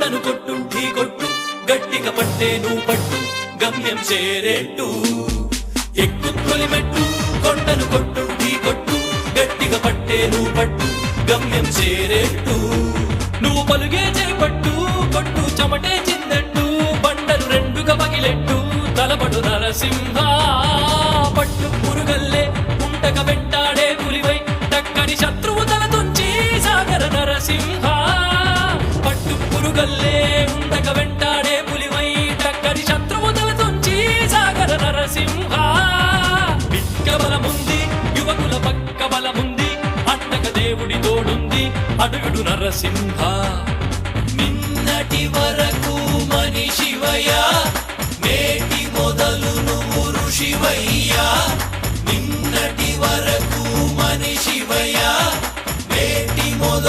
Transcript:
కొండను కొట్టు ఢీ కొట్టు గట్టిగా పట్టే నువ్వు పట్టు గమ్యం చేరేట్టు ఎక్కు తొలిమెట్టు కొండను కొట్టు ఢీ కొట్టు గట్టిగా పట్టే నువ్వు పట్టు గమ్యం చేరేట్టు నువ్వు పలుగే చేపట్టు కొట్టు చెమటే చిందట్టు బండలు రెండుగా పగిలెట్టు తలపడు నరసింహ పట్టు పురుగల్లే ఉంటక వెంటాడే పులివై టక్కని శత్రువు తల తుంచి సాగర నరసింహ పట్టు పురుగల్లే ఉంటక వెంటాడే పులివై టక్కని శత్రువు తల తుంచి సాగర నరసింహ పిక్క బలముంది యువకుల పక్క బలముంది అండక దేవుడి తోడుంది అడుగుడు నరసింహ నిన్నటి వరకు మనిషివయ్యా నేటి మొదలు నువ్వు ఋషివయ్యా నిన్నటి వరకు మనిషివయ్యా